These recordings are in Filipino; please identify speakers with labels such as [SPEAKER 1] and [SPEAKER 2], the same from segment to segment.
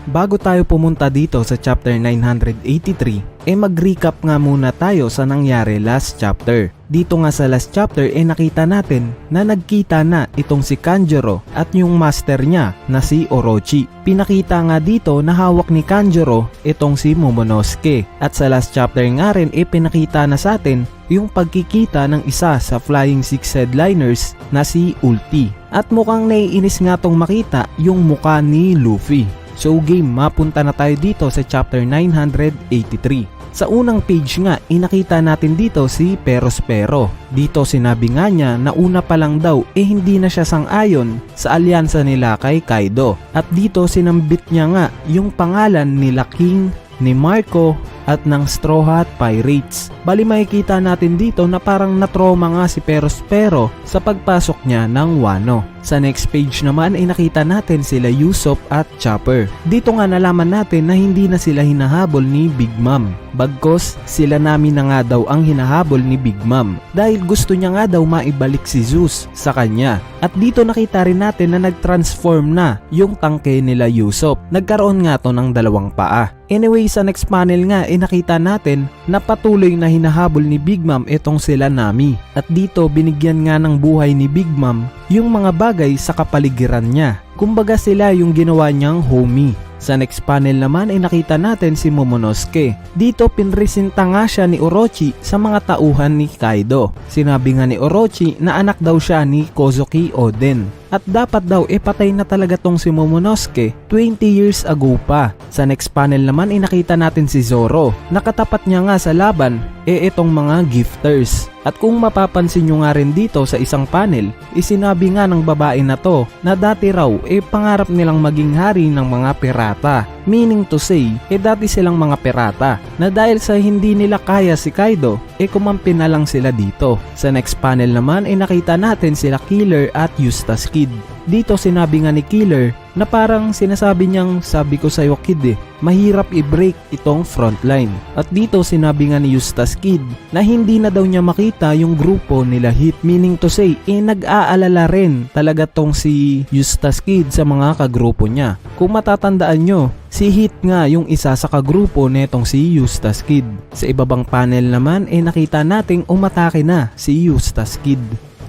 [SPEAKER 1] Bago tayo pumunta dito sa chapter 983, mag-recap nga muna tayo sa nangyari last chapter. Dito nga sa last chapter nakita natin na nagkita na itong si Kanjuro at yung master niya na si Orochi. Pinakita nga dito na hawak ni Kanjuro itong si Momonosuke. At sa last chapter nga rin pinakita na sa atin yung pagkikita ng isa sa Flying Six Headliners na si Ulti. At mukhang naiinis nga tong makita yung mukha ni Luffy. So game, mapunta na tayo dito sa chapter 983. Sa unang page nga, inakita natin dito si Perospero. Dito sinabi nga niya na una pa lang daw hindi na siya sang-ayon sa alyansa nila kay Kaido. At dito sinambit niya nga yung pangalan nila King, ni Marco at ng Straw Hat Pirates. Bali makikita natin dito na parang natroma nga si Perospero sa pagpasok niya ng Wano. Sa next page naman nakita natin sila Usopp at Chopper. Dito nga nalaman natin na hindi na sila hinahabol ni Big Mom. Bagkos sila Nami na nga daw ang hinahabol ni Big Mom dahil gusto niya nga daw maibalik si Zeus sa kanya. At dito nakita rin natin na nag-transform na yung tangke nila Usopp. Nagkaroon nga to ng dalawang paa. Anyway, sa next panel nga nakita natin na patuloy na hinahabol ni Big Mom itong sila Nami. At dito binigyan nga ng buhay ni Big Mom yung mga bagay sa kapaligiran niya. Kumbaga sila yung ginawa niyang homie. Sa next panel naman nakita natin si Momonosuke. Dito pinresenta nga siya ni Orochi sa mga tauhan ni Kaido. Sinabi nga ni Orochi na anak daw siya ni Kozuki Oden. At dapat daw patay na talaga tong si Momonosuke 20 years ago pa. Sa next panel naman nakita natin si Zoro. Nakatapat niya nga sa laban itong mga gifters. At kung mapapansin nyo nga rin dito sa isang panel, isinabi nga ng babae na to na dati raw pangarap nilang maging hari ng mga pirata. Meaning to say, dati silang mga pirata na dahil sa hindi nila kaya si Kaido, kumampi na lang sila dito. Sa next panel naman nakita natin sila Killer at Eustace Kid. Dito sinabi nga ni Killer na parang sinasabi niyang sabi ko sa'yo kid mahirap i-break itong frontline. At dito sinabi nga ni Eustace Kid na hindi na daw niya makita yung grupo nila Hit. Meaning to say, nag-aalala rin talaga tong si Eustace Kid sa mga kagrupo niya. Kung matatandaan nyo, si Hit nga yung isa sa kagrupo netong si Eustace Kid. Sa ibabang panel naman nakita nating umatake na si Eustace Kid.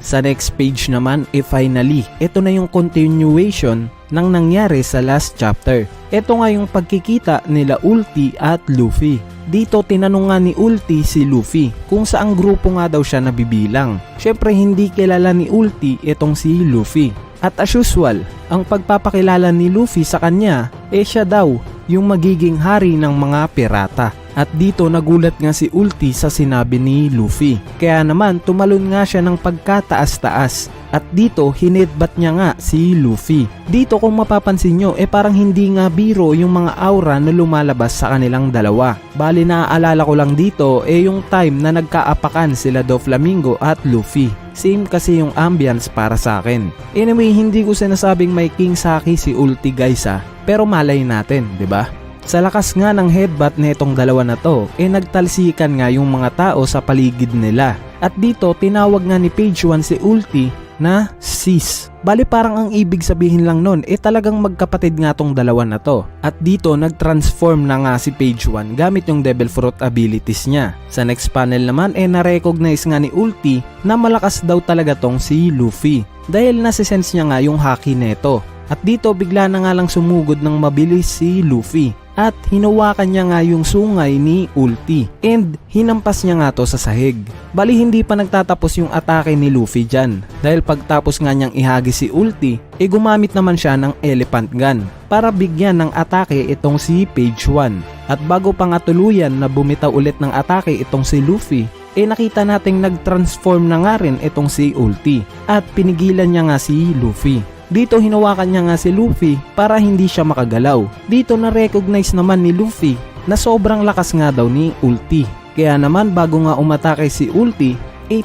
[SPEAKER 1] Sa next page naman finally, ito na yung continuation ng nangyari sa last chapter. Ito nga yung pagkikita nila Ulti at Luffy. Dito tinanong nga ni Ulti si Luffy kung saang grupo nga daw siya nabibilang. Syempre hindi kilala ni Ulti itong si Luffy. At as usual, ang pagpapakilala ni Luffy sa kanya siya daw yung magiging hari ng mga pirata. At dito nagulat nga si Ulti sa sinabi ni Luffy. Kaya naman tumalon nga siya ng pagkataas-taas. At dito hinedbat niya nga si Luffy. Dito kung mapapansin nyo parang hindi nga biro yung mga aura na lumalabas sa kanilang dalawa. Bali naaalala ko lang dito yung time na nagkaapakan sila Doflamingo at Luffy. Same kasi yung ambience para sa akin. Anyway, hindi ko sinasabing may King Saki si Ulti guys pero malay natin, 'di ba? Sa lakas nga ng headbutt netong dalawa na to, nagtalsikan nga yung mga tao sa paligid nila. At dito tinawag nga ni Page 1 si Ulti na sis. Bali parang ang ibig sabihin lang nun talagang magkapatid nga tong dalawa na to. At dito nag-transform na nga si Page 1 gamit yung Devil Fruit abilities niya. Sa next panel naman na-recognize nga ni Ulti na malakas daw talaga tong si Luffy dahil nasisense niya nga yung haki neto. At dito bigla na nga lang sumugod ng mabilis si Luffy at hinawakan niya nga yung sungay ni Ulti and hinampas niya nga to sa sahig. Bali hindi pa nagtatapos yung atake ni Luffy dyan dahil pagtapos nga niyang ihagi si Ulti gumamit naman siya ng elephant gun para bigyan ng atake itong si Page 1. At bago pa nga tuluyan na bumitaw ulit ng atake itong si Luffy nakita nating nag-transform na nga rin itong si Ulti at pinigilan niya nga si Luffy. Dito hinawakan niya nga si Luffy para hindi siya makagalaw. Dito na-recognize naman ni Luffy na sobrang lakas nga daw ni Ulti. Kaya naman bago nga umatake si Ulti,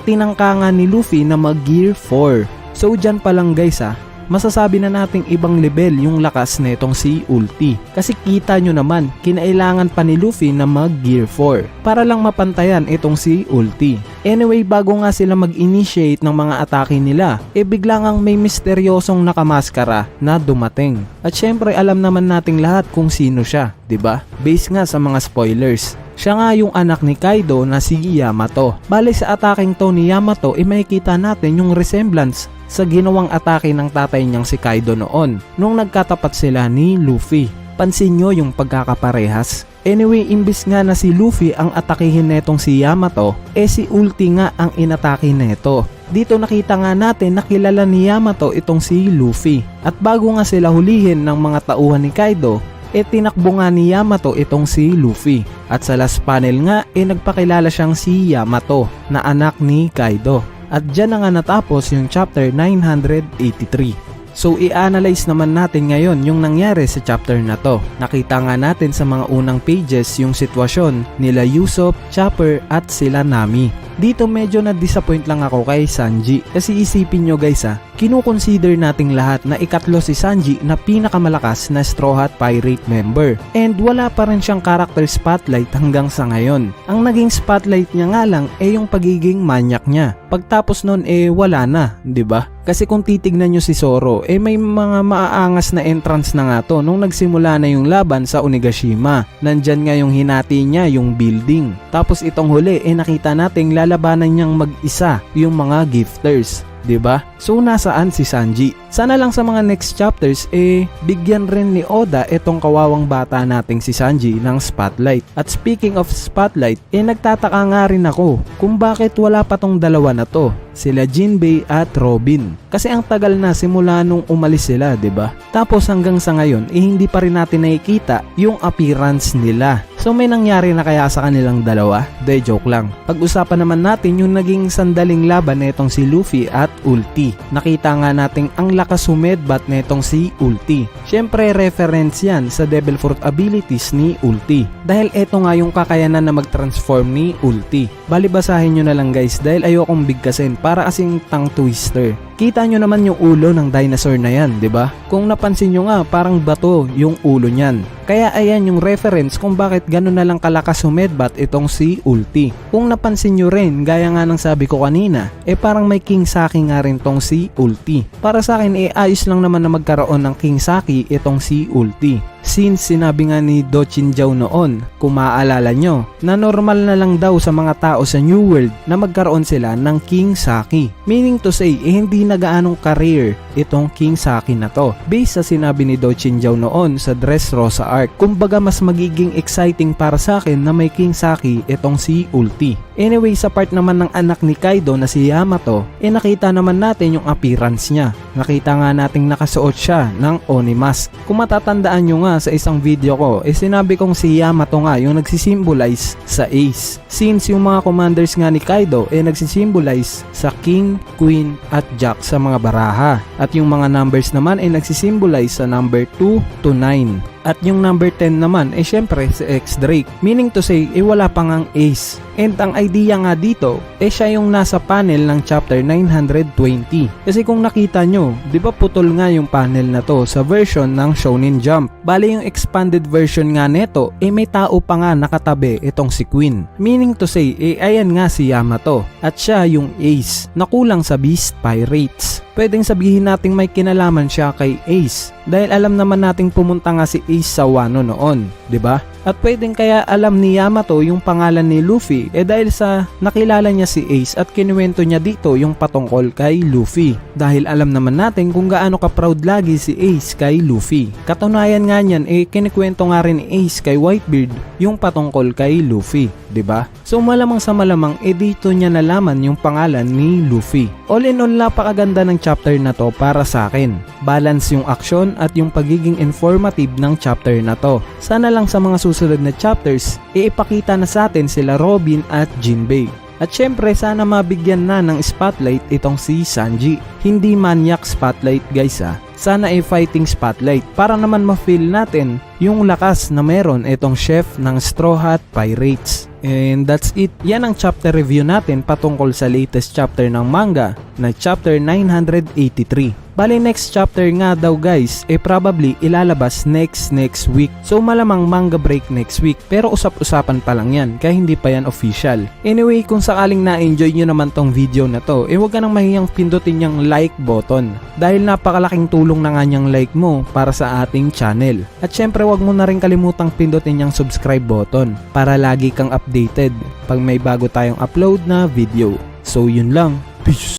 [SPEAKER 1] tinangka nga ni Luffy na mag Gear 4. So dyan pa lang guys masasabi na nating ibang level yung lakas netong si Ulti. Kasi kita nyo naman, kinailangan pa ni Luffy na mag Gear 4 para lang mapantayan itong si Ulti. Anyway, bago nga sila mag-initiate ng mga atake nila, bigla ngang may misteryosong nakamaskara na dumating. At syempre alam naman nating lahat kung sino siya, 'di ba? Base nga sa mga spoilers. Siya nga yung anak ni Kaido na si Yamato. Bale sa ataking to ni Yamato, makikita natin yung resemblance sa ginawang atake ng tatay niyang si Kaido noon nung nagkatapat sila ni Luffy. Pansin nyo yung pagkakaparehas? Anyway, imbis nga na si Luffy ang atakihin netong si Yamato, si Ulti nga ang inatake neto. Dito nakita nga natin na kilala ni Yamato itong si Luffy. At bago nga sila hulihin ng mga tauhan ni Kaido, tinakbo nga ni Yamato itong si Luffy. At sa last panel nga, nagpakilala siyang si Yamato na anak ni Kaido. At dyan na nga natapos yung chapter 983. So i-analyze naman natin ngayon yung nangyari sa chapter na to. Nakita nga natin sa mga unang pages yung sitwasyon nila Usopp, Chopper at sila Nami. Dito medyo na-disappoint lang ako kay Sanji kasi isipin nyo guys kinukonsider nating lahat na ikatlo si Sanji na pinakamalakas na Straw Hat Pirate member. And wala pa rin siyang character spotlight hanggang sa ngayon. Ang naging spotlight niya nga lang yung pagiging manyak niya. Pagtapos nun wala na, 'di ba? Kasi kung titignan nyo si Zoro, may mga maaangas na entrance na nga to nung nagsimula na yung laban sa Onigashima. Nandyan nga yung hinati niya, yung building. Tapos itong huli, nakita nating lalabanan niyang mag-isa yung mga gifters. 'Di ba? So nasaan si Sanji? Sana lang sa mga next chapters bigyan rin ni Oda itong kawawang bata nating si Sanji ng spotlight. At speaking of spotlight, nagtataka nga rin ako kung bakit wala pa tong dalawa na to, sila Jinbei at Robin. Kasi ang tagal na simula nung umalis sila, 'di ba? Tapos hanggang sa ngayon hindi pa rin natin nakikita yung appearance nila. So may nangyari na kaya sa kanilang dalawa? De joke lang. Pag-usapan naman natin yung naging sandaling laban netong si Luffy at Ulti. Nakita nga nating ang lakas humedbat netong si Ulti. Syempre reference yan sa Devil Fruit abilities ni Ulti. Dahil eto nga yung kakayanan na mag-transform ni Ulti. Bali basahin nyo na lang guys dahil ayokong bigkasin para kasing tongue twister. Kita nyo naman yung ulo ng dinosaur na yan, 'di ba? Kung napansin nyo nga, parang bato yung ulo niyan. Kaya ayan yung reference kung bakit gano'n na lang kalakas humedbat itong si Ulti. Kung napansin nyo rin, gaya nga ng sabi ko kanina, parang may King Saki nga rin tong si Ulti. Para sa akin, ayos lang naman na magkaroon ng King Saki itong si Ulti. Since sinabi nga ni Do Chinjao noon, kung maaalala nyo, na normal na lang daw sa mga tao sa New World na magkaroon sila ng King Saki. Meaning to say, hindi na gaanong career itong King Saki na to. Based sa sinabi ni Do Chinjao noon sa Dressrosa arc, kumbaga mas magiging exciting para sa akin na may King Saki itong si Ulti. Anyway, sa part naman ng anak ni Kaido na si Yamato, nakita naman natin yung appearance niya. Nakita nga nating nakasuot siya ng Oni mask. Kung matatandaan nyo nga sa isang video ko, sinabi kong si Yamato nga yung nagsisimbolize sa Ace. Since yung mga commanders nga ni Kaido nagsisimbolize sa King, Queen at Jack sa mga baraha. At yung mga numbers naman nagsisimbolize sa number 2 to 9. At yung number 10 naman syempre si X-Drake. Meaning to say wala pa ngang Ace. And ang idea nga dito siya yung nasa panel ng chapter 920. Kasi kung nakita nyo, di ba putol nga yung panel na to sa version ng Shonen Jump. Bale yung expanded version nga neto may tao pa nga nakatabi itong si Queen. Meaning to say ayan nga si Yamato. At siya yung Ace na kulang sa Beast Pirates. Pwedeng sabihin nating may kinalaman siya kay Ace dahil alam naman nating pumunta nga si Ace sa Wano noon, 'di ba? At pwedeng kaya alam ni Yamato yung pangalan ni Luffy dahil sa nakilala niya si Ace at kinuwento niya dito yung patungkol kay Luffy. Dahil alam naman natin kung gaano ka-proud lagi si Ace kay Luffy. Katunayan nga niyan kinikwento nga rin ni Ace kay Whitebeard yung patungkol kay Luffy, 'di ba? So malamang sa malamang dito niya nalaman yung pangalan ni Luffy. All in all, napakaganda ng chapter na to para sa akin. Balance yung aksyon at yung pagiging informative ng chapter na to. Sana lang sa mga susunod na chapters, ipakita na sa atin sila Robin at Jinbei. At syempre sana mabigyan na ng spotlight itong si Sanji. Hindi manyak spotlight guys Sana fighting spotlight para naman ma-feel natin yung lakas na meron itong chef ng Straw Hat Pirates. And that's it. Yan ang chapter review natin patungkol sa latest chapter ng manga na chapter 983. Bali next chapter nga daw guys, probably ilalabas next week. So malamang manga break next week, pero usap-usapan pa lang yan, kaya hindi pa yan official. Anyway, kung sakaling na-enjoy nyo naman tong video na to, huwag ka nang mahiyang pindutin yung like button. Dahil napakalaking tulong na nga niyang like mo para sa ating channel. At syempre wag mo na rin kalimutang pindutin yung subscribe button para lagi kang updated pag may bago tayong upload na video. So yun lang. Peace!